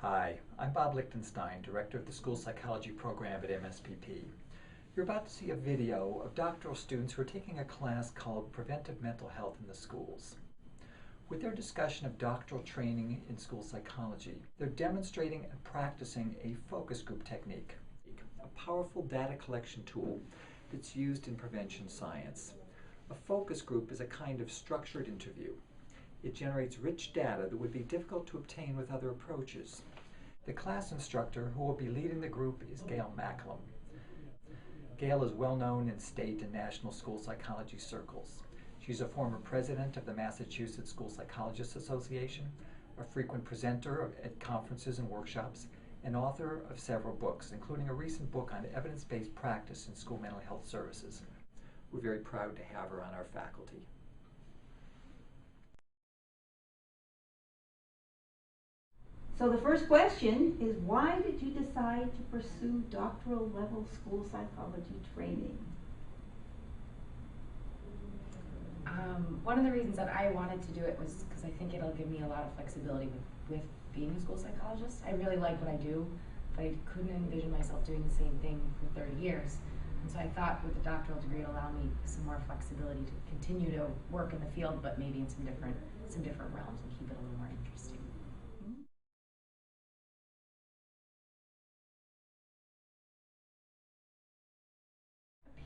Hi, I'm Bob Lichtenstein, Director of the School Psychology Program at MSPP. You're about to see a video of doctoral students who are taking a class called Preventive Mental Health in the Schools. With their discussion of doctoral training in school psychology, they're demonstrating and practicing a focus group technique, a powerful data collection tool that's used in prevention science. A focus group is a kind of structured interview. It generates rich data that would be difficult to obtain with other approaches. The class instructor who will be leading the group is Gail Macklem. Gail is well known in state and national school psychology circles. She's a former president of the Massachusetts School Psychologists Association, a frequent presenter at conferences and workshops, and author of several books, including a recent book on evidence-based practice in school mental health services. We're very proud to have her on our faculty. So the first question is, why did you decide to pursue doctoral level school psychology training? One of the reasons that I wanted to do it was because I think it'll give me a lot of flexibility with being a school psychologist. I really like what I do, but I couldn't envision myself doing the same thing for 30 years. And so I thought with the doctoral degree it'll allow me some more flexibility to continue to work in the field, but maybe in some different realms and keep it a little more interesting.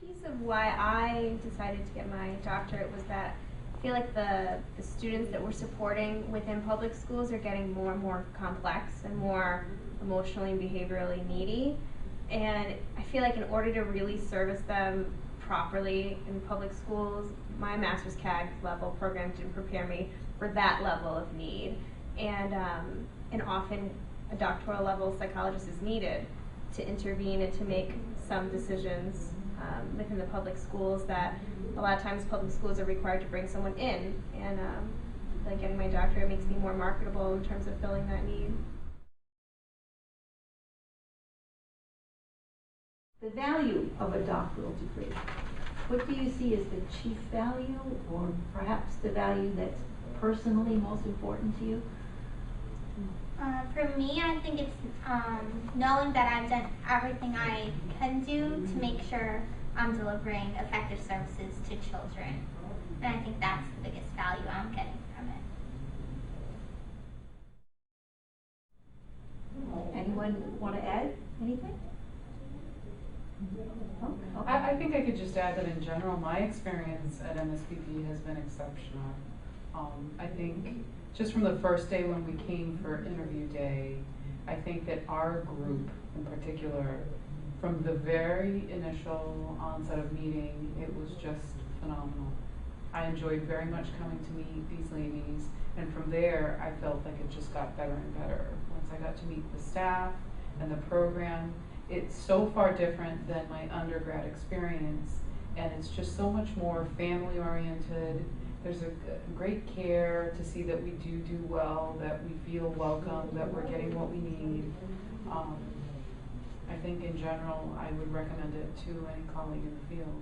Piece of why I decided to get my doctorate was that I feel like the students that we're supporting within public schools are getting more and more complex and more emotionally and behaviorally needy. And I feel like in order to really service them properly in public schools, my master's CAG level program didn't prepare me for that level of need. And often a doctoral level psychologist is needed to intervene and to make some decisions within the public schools that a lot of times public schools are required to bring someone in, and like getting my doctorate makes me more marketable in terms of filling that need. The value of a doctoral degree. What do you see as the chief value, or perhaps the value that's personally most important to you? For me, I think it's knowing that I've done everything I can do to make sure I'm delivering effective services to children. And I think that's the biggest value I'm getting from it. Anyone want to add anything? Oh, okay. I think I could just add that in general, my experience at MSPP has been exceptional. I think just from the first day when we came for interview day, I think that our group in particular, from the very initial onset of meeting, it was just phenomenal. I enjoyed very much coming to meet these ladies, and from there I felt like it just got better and better. Once I got to meet the staff and the program, it's so far different than my undergrad experience, and it's just so much more family oriented. There's a great care to see that we do well, that we feel welcome, that we're getting what we need. I think in general I would recommend it to any colleague in the field.